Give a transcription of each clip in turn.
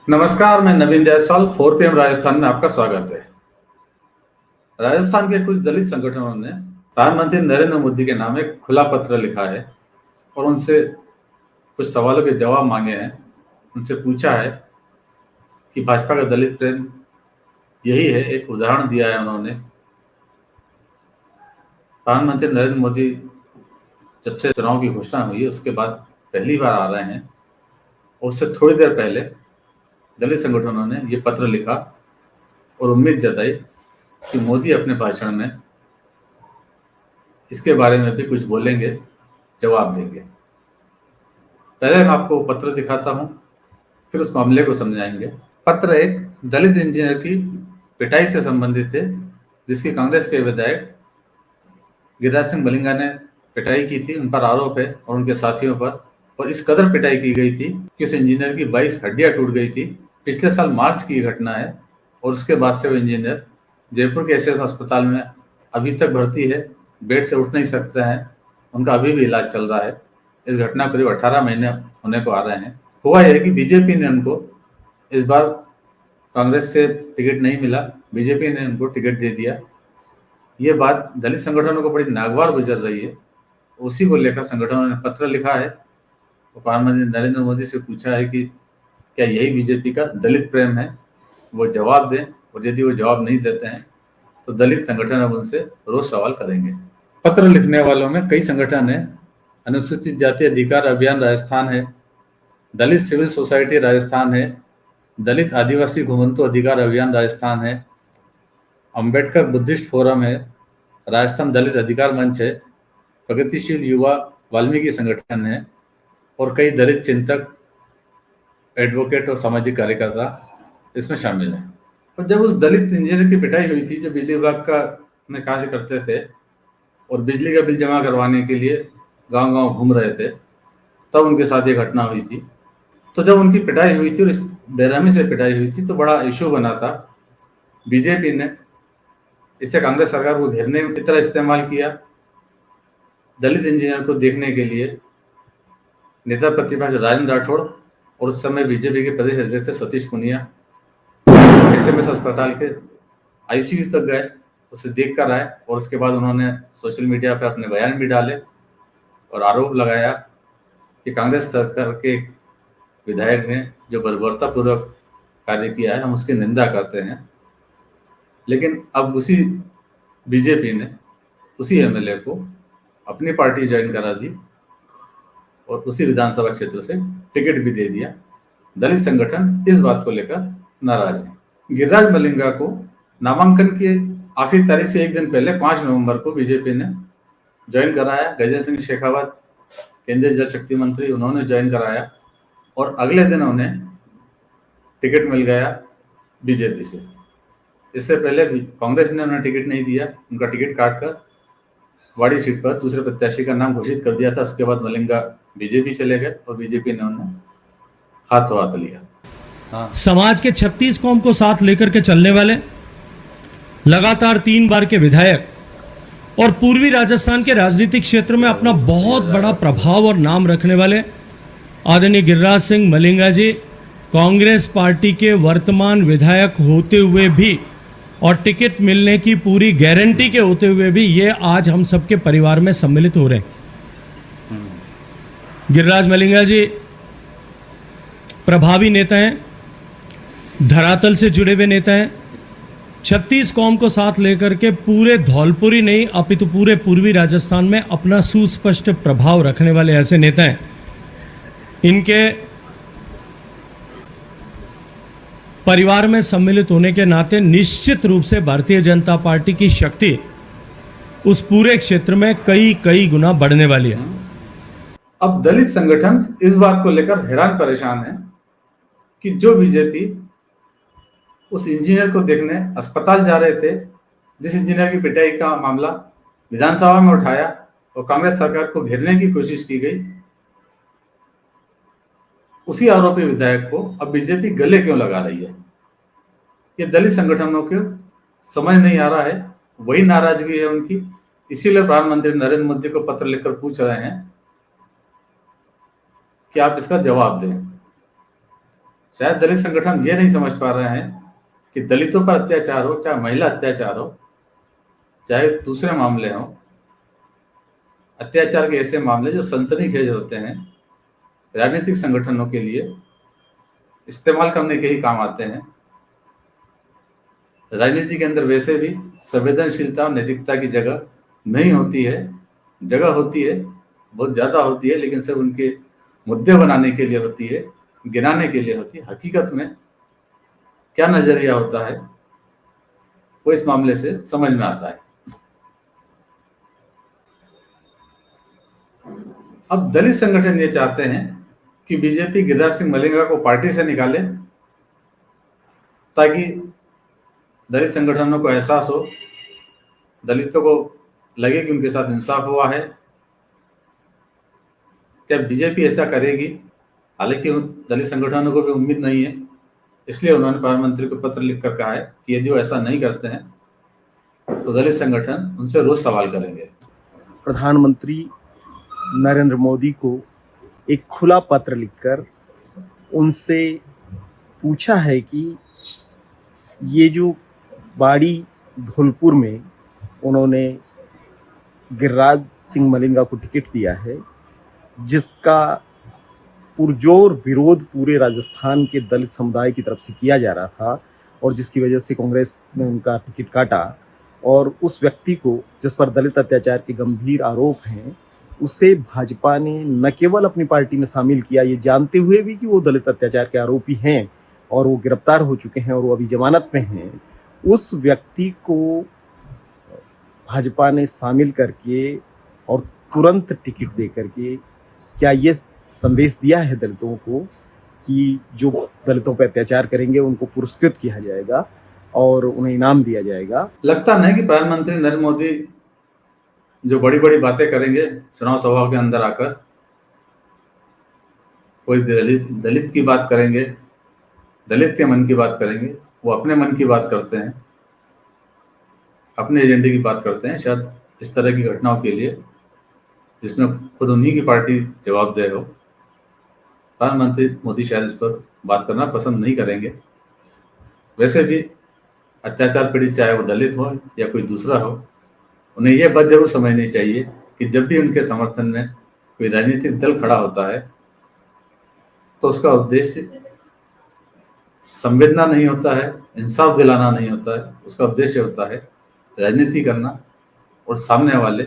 नमस्कार, मैं नवीन जायसवाल 4 PM राजस्थान में आपका स्वागत है। राजस्थान के कुछ दलित संगठनों ने प्रधानमंत्री नरेंद्र मोदी के नाम एक खुला पत्र लिखा है और उनसे कुछ सवालों के जवाब मांगे हैं। उनसे पूछा है कि भाजपा का दलित प्रेम यही है। एक उदाहरण दिया है उन्होंने। प्रधानमंत्री नरेंद्र मोदी जब से चुनाव की घोषणा हुई है उसके बाद पहली बार आ रहे हैं और उससे थोड़ी देर पहले दलित संगठनों ने ये पत्र लिखा और उम्मीद जताई कि मोदी अपने भाषण में इसके बारे में भी कुछ बोलेंगे, जवाब देंगे। पहले मैं आपको पत्र दिखाता हूं, फिर उस मामले को समझाएंगे। पत्र एक दलित इंजीनियर की पिटाई से संबंधित है, जिसकी कांग्रेस के विधायक गिरिराज सिंह मलिंगा ने पिटाई की थी। उन पर आरोप है और उनके साथियों पर, और इस कदर पिटाई की गई थी कि उस इंजीनियर की 22 हड्डियां टूट गई थी। पिछले साल मार्च की घटना है और उसके बाद से वो इंजीनियर जयपुर के एसएस अस्पताल में अभी तक भर्ती है। बेड से उठ नहीं सकते हैं, उनका अभी भी इलाज चल रहा है। इस घटना करीब 18 महीने होने को आ रहे हैं। हुआ यह कि बीजेपी ने उनको इस बार कांग्रेस से टिकट नहीं मिला, बीजेपी ने उनको टिकट दे दिया। ये बात दलित संगठनों को बड़ी नागवार गुजर रही है। उसी को लेकर संगठनों ने पत्र लिखा है और प्रधानमंत्री नरेंद्र मोदी से पूछा है कि क्या यही बीजेपी का दलित प्रेम है, वो जवाब दें। और यदि वो जवाब नहीं देते हैं तो दलित संगठन अब उनसे रोज सवाल करेंगे। पत्र लिखने वालों में कई संगठन है। अनुसूचित जाति अधिकार अभियान राजस्थान है, दलित सिविल सोसाइटी राजस्थान है, दलित आदिवासी घुमंतु अधिकार अभियान राजस्थान है, अंबेडकर बुद्धिस्ट फोरम है, राजस्थान दलित अधिकार मंच है, प्रगतिशील युवा वाल्मीकि संगठन है और कई दलित चिंतक, एडवोकेट और सामाजिक कार्यकर्ता इसमें शामिल हैं। और जब उस दलित इंजीनियर की पिटाई हुई थी, जो बिजली विभाग का में कार्य करते थे और बिजली का बिल जमा करवाने के लिए गांव-गांव घूम रहे थे, तब उनके साथ ये घटना हुई थी। तो जब उनकी पिटाई हुई थी और इस बेरहमी से पिटाई हुई थी तो बड़ा इशू बना था। बीजेपी ने इसे कांग्रेस सरकार को घेरने की तरह इस्तेमाल किया। दलित इंजीनियर को देखने के लिए नेता प्रतिपक्ष राजेंद्र राठौड़ और उस समय बीजेपी के प्रदेश अध्यक्ष सतीश पुनिया एसएमएस अस्पताल के आईसीयू तक गए, उसे देख कर आए और उसके बाद उन्होंने सोशल मीडिया पर अपने बयान भी डाले और आरोप लगाया कि कांग्रेस सरकार के विधायक ने जो बर्बरतापूर्वक कार्य किया है, हम उसकी निंदा करते हैं। लेकिन अब उसी बीजेपी ने उसी एमएलए को अपनी पार्टी ज्वाइन करा दी और उसी विधानसभा क्षेत्र से टिकट भी दे दिया। दलित संगठन इस बात को लेकर नाराज है। गिरिराज मलिंगा को नामांकन की आखिरी तारीख से एक दिन पहले 5 नवंबर को बीजेपी ने ज्वाइन कराया। गजेंद्र सिंह शेखावत केंद्रीय जल शक्ति मंत्री, उन्होंने ज्वाइन कराया और अगले दिन उन्हें टिकट मिल गया बीजेपी से। इससे पहले भी कांग्रेस ने उन्हें टिकट नहीं दिया, उनका टिकट काटकर वाड़ी सीट पर दूसरे प्रत्याशी का नाम घोषित कर दिया था। उसके बाद मलिंगा बीजेपी चले गए और बीजेपी ने उन्हें हाथों हाथ लिया। समाज के 36 कौम को साथ लेकर के चलने वाले, लगातार 3 बार के विधायक और पूर्वी राजस्थान के राजनीतिक क्षेत्र में अपना बहुत बड़ा प्रभाव और नाम रखने वाले आदरणीय गिरिराज सिंह मलिंगा जी कांग्रेस पार्टी के वर्तमान विधायक होते हुए भी और टिकट मिलने की पूरी गारंटी के होते हुए भी ये आज हम सबके परिवार में सम्मिलित हो रहे हैं। गिरिराज मलिंगा जी प्रभावी नेता हैं, धरातल से जुड़े हुए नेता हैं। 36 कौम को साथ लेकर के पूरे धौलपुरी नहीं अपितु पूरे पूर्वी राजस्थान में अपना सुस्पष्ट प्रभाव रखने वाले ऐसे नेता हैं। इनके परिवार में सम्मिलित होने के नाते निश्चित रूप से भारतीय जनता पार्टी की शक्ति उस पूरे क्षेत्र में कई गुना बढ़ने वाली है। अब दलित संगठन इस बात को लेकर हैरान परेशान है कि जो बीजेपी उस इंजीनियर को देखने अस्पताल जा रहे थे, जिस इंजीनियर की पिटाई का मामला विधानसभा में उठाया और कांग्रेस सरकार को घेरने की कोशिश की गई, उसी आरोपी विधायक को अब बीजेपी गले क्यों लगा रही है? ये दलित संगठनों को समझ नहीं आ रहा है, वही नाराजगी है उनकी। इसीलिए प्रधानमंत्री नरेंद्र मोदी को पत्र लिखकर पूछ रहे हैं कि आप इसका जवाब दें। शायद दलित संगठन ये नहीं समझ पा रहे हैं कि दलितों पर अत्याचार हो, चाहे महिला अत्याचार हो, चाहे दूसरे मामले हों, अत्याचार के ऐसे मामले जो सनसनीखेज होते हैं, राजनीतिक संगठनों के लिए इस्तेमाल करने के ही काम आते हैं। राजनीति के अंदर वैसे भी संवेदनशीलता और नैतिकता की जगह नहीं होती है, जगह होती है, बहुत ज़्यादा होती है, लेकिन सिर्फ उनके मुद्दे बनाने के लिए होती है, गिनाने के लिए होती है। हकीकत में क्या नजरिया होता है वो इस मामले से समझ में आता है। अब दलित संगठन ये चाहते हैं कि बीजेपी गिरिराज सिंह मलिंगा को पार्टी से निकाले, ताकि दलित संगठनों को एहसास हो, दलितों को लगे कि उनके साथ इंसाफ हुआ है। क्या बीजेपी ऐसा करेगी? हालांकि दलित संगठनों को भी उम्मीद नहीं है, इसलिए उन्होंने प्रधानमंत्री को पत्र लिखकर कहा है कि यदि वो ऐसा नहीं करते हैं तो दलित संगठन उनसे रोज सवाल करेंगे। प्रधानमंत्री नरेंद्र मोदी को एक खुला पत्र लिखकर उनसे पूछा है कि ये जो बाड़ी धौलपुर में उन्होंने गिरिराज सिंह मलिंगा को टिकट दिया है, जिसका पुरजोर विरोध पूरे राजस्थान के दलित समुदाय की तरफ से किया जा रहा था और जिसकी वजह से कांग्रेस ने उनका टिकट काटा, और उस व्यक्ति को जिस पर दलित अत्याचार के गंभीर आरोप हैं, उसे भाजपा ने न केवल अपनी पार्टी में शामिल किया, ये जानते हुए भी कि वो दलित अत्याचार के आरोपी हैं और वो गिरफ्तार हो चुके हैं और वो अभी जमानत में हैं, उस व्यक्ति को भाजपा ने शामिल करके और तुरंत टिकट दे करके क्या ये संदेश दिया है दलितों को कि जो दलितों पर अत्याचार करेंगे उनको पुरस्कृत किया जाएगा और उन्हें इनाम दिया जाएगा। लगता नहीं कि प्रधानमंत्री नरेंद्र मोदी जो बड़ी बड़ी बातें करेंगे चुनाव सभा के अंदर आकर, कोई दलित की बात करेंगे, दलित के मन की बात करेंगे। वो अपने मन की बात करते हैं, अपने एजेंडे की बात करते हैं। शायद इस तरह की घटनाओं के लिए जिसमें खुद उन्हीं की पार्टी जवाबदेह हो, प्रधानमंत्री मोदी शायद इस पर बात करना पसंद नहीं करेंगे। वैसे भी अत्याचार पीड़ित चाहे वो दलित हो या कोई दूसरा हो, उन्हें यह बात जरूर समझनी चाहिए कि जब भी उनके समर्थन में कोई राजनीतिक दल खड़ा होता है तो उसका उद्देश्य संवेदना नहीं होता है, इंसाफ दिलाना नहीं होता है। उसका उद्देश्य होता है राजनीति करना और सामने वाले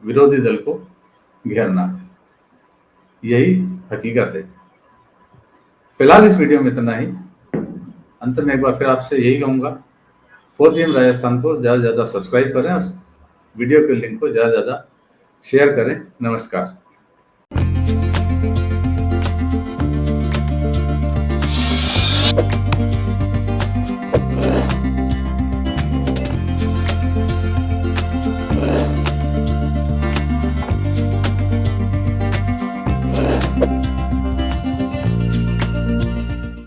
विरोधी दल को घेरना। यही हकीकत है। फिलहाल इस वीडियो में इतना ही। अंत में एक बार फिर आपसे यही कहूँगा, 4PM राजस्थान को ज़्यादा से ज़्यादा सब्सक्राइब करें और वीडियो के लिंक को ज़्यादा से ज़्यादा शेयर करें। नमस्कार।